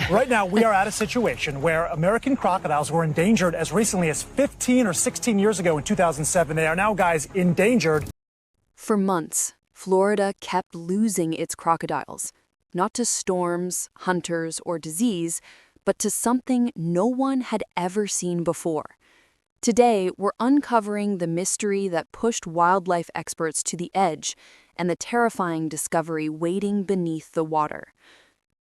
Right now, we are at a situation where American crocodiles were endangered as recently as 15 or 16 years ago in 2007. They are now, guys, endangered. For months, Florida kept losing its crocodiles, not to storms, hunters, or disease, but to something no one had ever seen before. Today, we're uncovering the mystery that pushed wildlife experts to the edge and the terrifying discovery waiting beneath the water.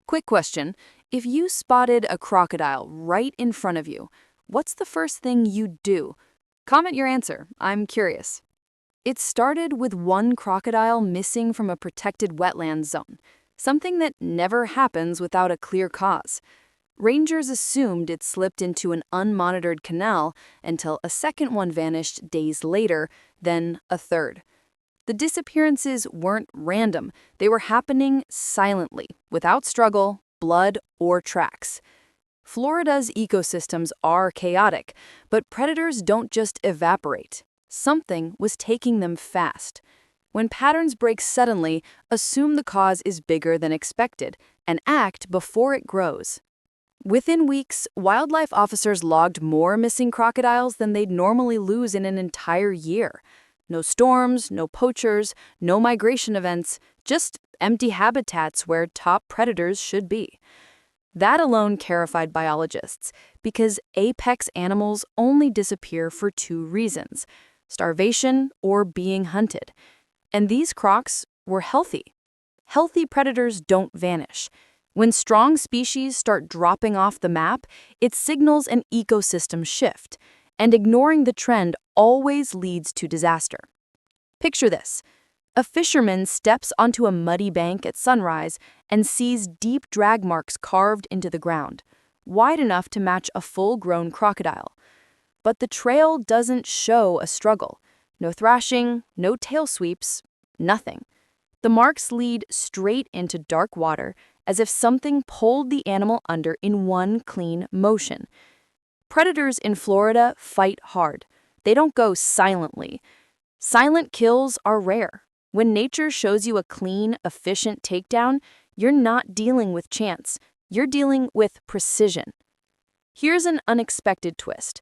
Quick question, if you spotted a crocodile right in front of you, what's the first thing you'd do? Comment your answer, I'm curious. It started with one crocodile missing from a protected wetland zone, something that never happens without a clear cause. Rangers assumed it slipped into an unmonitored canal until a second one vanished days later, then a third. The disappearances weren't random. They were happening silently, without struggle, blood, or tracks. Florida's ecosystems are chaotic, but predators don't just evaporate. Something was taking them fast. When patterns break suddenly, assume the cause is bigger than expected and act before it grows. Within weeks, wildlife officers logged more missing crocodiles than they'd normally lose in an entire year. No storms, no poachers, no migration events, just empty habitats where top predators should be. That alone terrified biologists, because apex animals only disappear for two reasons: starvation or being hunted. And these crocs were healthy. Healthy predators don't vanish. When strong species start dropping off the map, it signals an ecosystem shift, and ignoring the trend always leads to disaster. Picture this. A fisherman steps onto a muddy bank at sunrise and sees deep drag marks carved into the ground, wide enough to match a full-grown crocodile. But the trail doesn't show a struggle. No thrashing, no tail sweeps, nothing. The marks lead straight into dark water, as if something pulled the animal under in one clean motion. Predators in Florida fight hard. They don't go silently. Silent kills are rare. When nature shows you a clean, efficient takedown, you're not dealing with chance. You're dealing with precision. Here's an unexpected twist.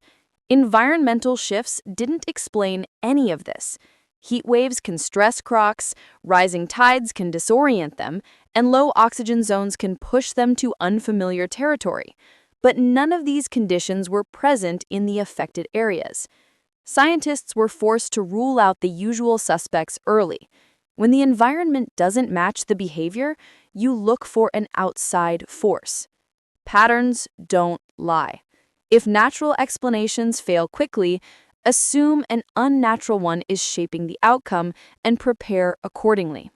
Environmental shifts didn't explain any of this. Heat waves can stress crocs, rising tides can disorient them, and low oxygen zones can push them to unfamiliar territory. But none of these conditions were present in the affected areas. Scientists were forced to rule out the usual suspects early. When the environment doesn't match the behavior, you look for an outside force. Patterns don't lie. If natural explanations fail quickly, assume an unnatural one is shaping the outcome and prepare accordingly.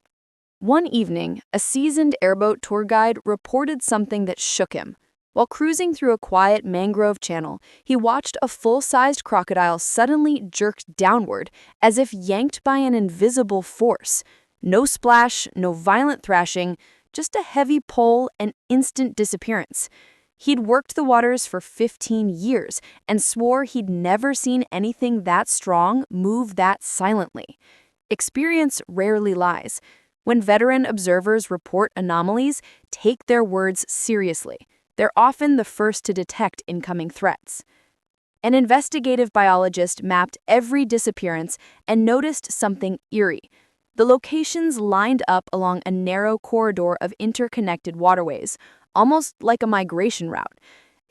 One evening, a seasoned airboat tour guide reported something that shook him. While cruising through a quiet mangrove channel, he watched a full-sized crocodile suddenly jerked downward, as if yanked by an invisible force. No splash, no violent thrashing, just a heavy pull and instant disappearance. He'd worked the waters for 15 years and swore he'd never seen anything that strong move that silently. Experience rarely lies. When veteran observers report anomalies, take their words seriously. They're often the first to detect incoming threats. An investigative biologist mapped every disappearance and noticed something eerie. The locations lined up along a narrow corridor of interconnected waterways, almost like a migration route,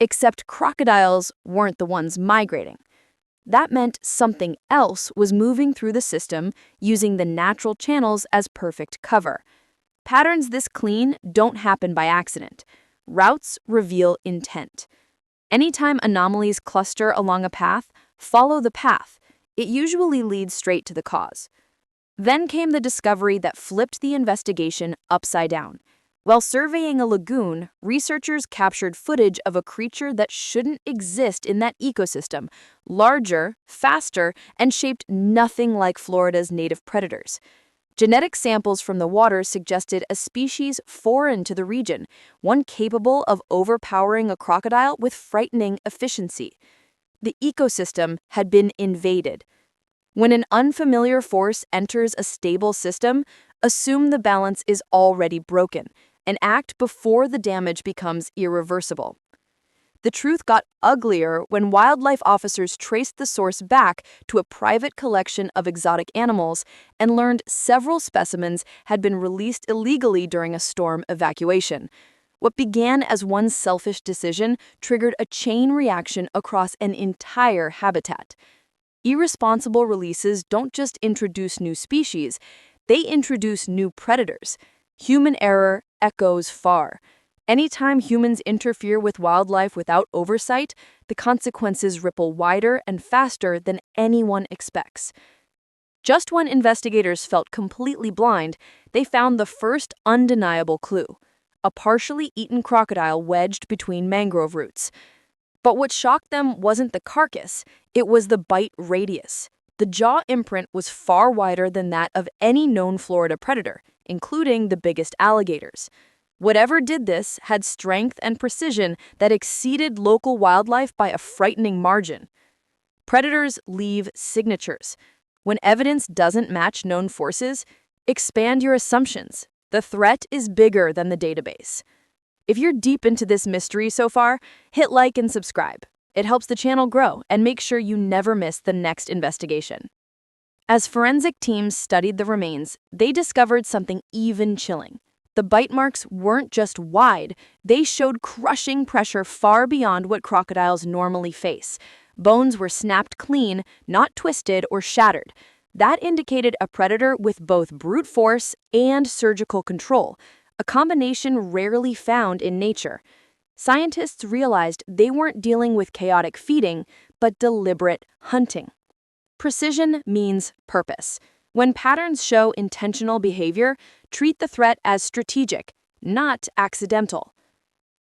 except crocodiles weren't the ones migrating. That meant something else was moving through the system, using the natural channels as perfect cover. Patterns this clean don't happen by accident. Routes reveal intent. Anytime anomalies cluster along a path, follow the path. It usually leads straight to the cause. Then came the discovery that flipped the investigation upside down. While surveying a lagoon, researchers captured footage of a creature that shouldn't exist in that ecosystem, larger, faster, and shaped nothing like Florida's native predators. Genetic samples from the water suggested a species foreign to the region, one capable of overpowering a crocodile with frightening efficiency. The ecosystem had been invaded. When an unfamiliar force enters a stable system, assume the balance is already broken. and act before the damage becomes irreversible. The truth got uglier when wildlife officers traced the source back to a private collection of exotic animals and learned several specimens had been released illegally during a storm evacuation. What began as one selfish decision triggered a chain reaction across an entire habitat. Irresponsible releases don't just introduce new species, they introduce new predators. Human error echoes far. Anytime humans interfere with wildlife without oversight, the consequences ripple wider and faster than anyone expects. Just when investigators felt completely blind, they found the first undeniable clue: a partially eaten crocodile wedged between mangrove roots. But what shocked them wasn't the carcass, it was the bite radius. The jaw imprint was far wider than that of any known Florida predator, including the biggest alligators. Whatever did this had strength and precision that exceeded local wildlife by a frightening margin. Predators leave signatures. When evidence doesn't match known forces, expand your assumptions. The threat is bigger than the database. If you're deep into this mystery so far, hit like and subscribe. It helps the channel grow and make sure you never miss the next investigation. As forensic teams studied the remains, they discovered something even chilling. The bite marks weren't just wide, they showed crushing pressure far beyond what crocodiles normally face. Bones were snapped clean, not twisted or shattered. That indicated a predator with both brute force and surgical control, a combination rarely found in nature. Scientists realized they weren't dealing with chaotic feeding, but deliberate hunting. Precision means purpose. When patterns show intentional behavior, treat the threat as strategic, not accidental.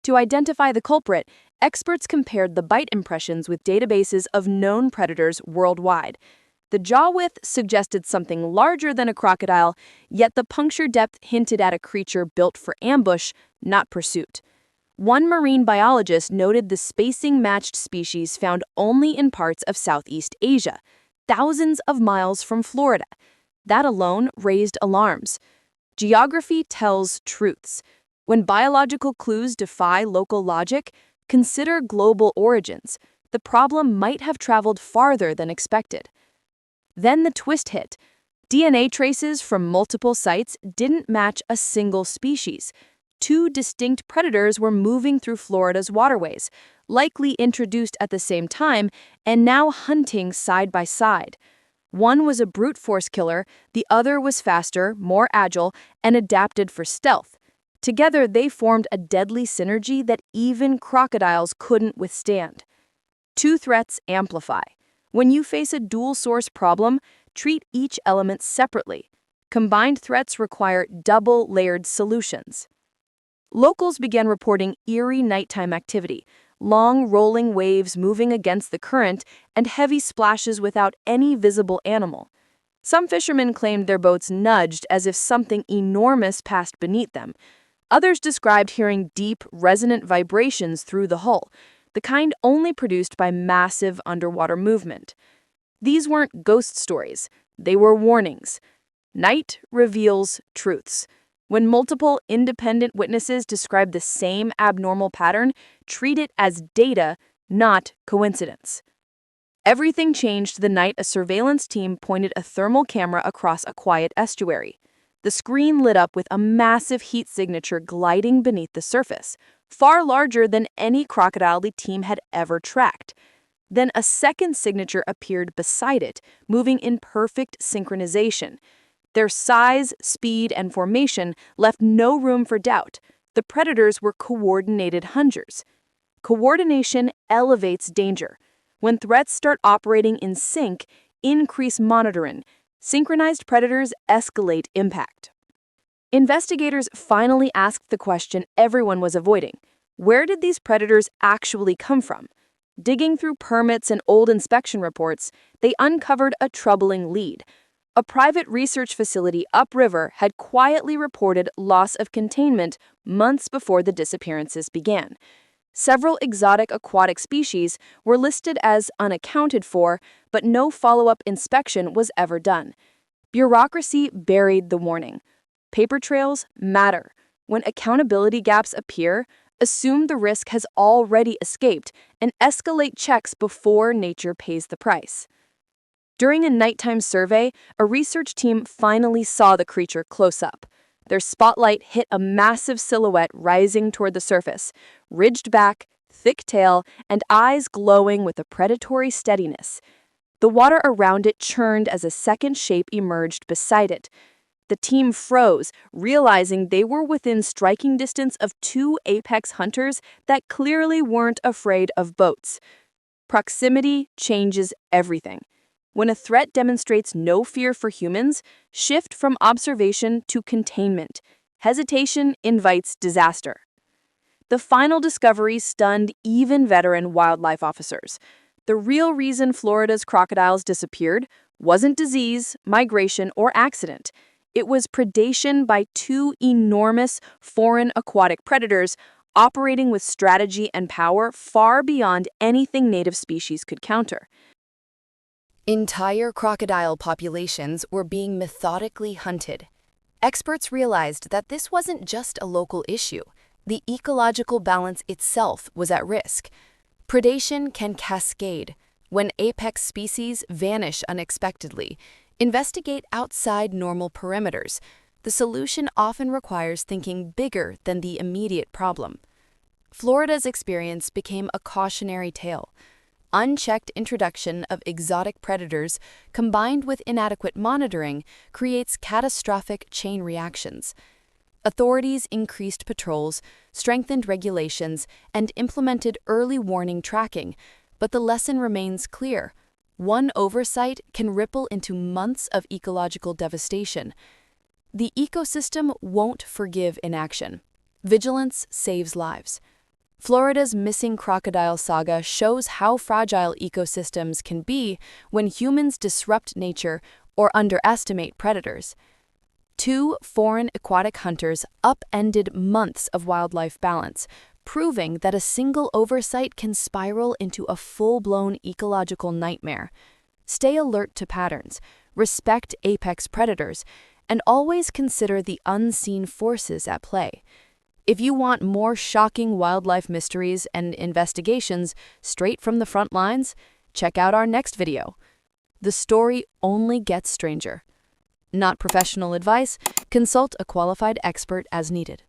To identify the culprit, experts compared the bite impressions with databases of known predators worldwide. The jaw width suggested something larger than a crocodile, yet the puncture depth hinted at a creature built for ambush, not pursuit. One marine biologist noted the spacing matched species found only in parts of Southeast Asia, thousands of miles from Florida. That alone raised alarms. Geography tells truths. When biological clues defy local logic, consider global origins. The problem might have traveled farther than expected. Then the twist hit. DNA traces from multiple sites didn't match a single species. Two distinct predators were moving through Florida's waterways, likely introduced at the same time and now hunting side by side. One was a brute force killer, the other was faster, more agile, and adapted for stealth. Together, they formed a deadly synergy that even crocodiles couldn't withstand. Two threats amplify. When you face a dual-source problem, treat each element separately. Combined threats require double-layered solutions. Locals began reporting eerie nighttime activity, long rolling waves moving against the current, and heavy splashes without any visible animal. Some fishermen claimed their boats nudged as if something enormous passed beneath them. Others described hearing deep, resonant vibrations through the hull, the kind only produced by massive underwater movement. These weren't ghost stories, they were warnings. Night reveals truths. When multiple independent witnesses describe the same abnormal pattern, treat it as data, not coincidence. Everything changed the night a surveillance team pointed a thermal camera across a quiet estuary. The screen lit up with a massive heat signature gliding beneath the surface, far larger than any crocodile the team had ever tracked. Then a second signature appeared beside it, moving in perfect synchronization. Their size, speed, and formation left no room for doubt. The predators were coordinated hunters. Coordination elevates danger. When threats start operating in sync, increase monitoring. Synchronized predators escalate impact. Investigators finally asked the question everyone was avoiding. Where did these predators actually come from? Digging through permits and old inspection reports, they uncovered a troubling lead. A private research facility upriver had quietly reported loss of containment months before the disappearances began. Several exotic aquatic species were listed as unaccounted for, but no follow-up inspection was ever done. Bureaucracy buried the warning. Paper trails matter. When accountability gaps appear, assume the risk has already escaped and escalate checks before nature pays the price. During a nighttime survey, a research team finally saw the creature close up. Their spotlight hit a massive silhouette rising toward the surface, ridged back, thick tail, and eyes glowing with a predatory steadiness. The water around it churned as a second shape emerged beside it. The team froze, realizing they were within striking distance of two apex hunters that clearly weren't afraid of boats. Proximity changes everything. When a threat demonstrates no fear for humans, shift from observation to containment. Hesitation invites disaster. The final discovery stunned even veteran wildlife officers. The real reason Florida's crocodiles disappeared wasn't disease, migration, or accident. It was predation by two enormous foreign aquatic predators operating with strategy and power far beyond anything native species could counter. Entire crocodile populations were being methodically hunted. Experts realized that this wasn't just a local issue. The ecological balance itself was at risk. Predation can cascade. When apex species vanish unexpectedly, investigate outside normal perimeters. The solution often requires thinking bigger than the immediate problem. Florida's experience became a cautionary tale. Unchecked introduction of exotic predators combined with inadequate monitoring creates catastrophic chain reactions. Authorities increased patrols, strengthened regulations, and implemented early warning tracking, but the lesson remains clear. One oversight can ripple into months of ecological devastation. The ecosystem won't forgive inaction. Vigilance saves lives. Florida's missing crocodile saga shows how fragile ecosystems can be when humans disrupt nature or underestimate predators. Two foreign aquatic hunters upended months of wildlife balance, proving that a single oversight can spiral into a full-blown ecological nightmare. Stay alert to patterns, respect apex predators, and always consider the unseen forces at play. If you want more shocking wildlife mysteries and investigations straight from the front lines, check out our next video. The story only gets stranger. Not professional advice, consult a qualified expert as needed.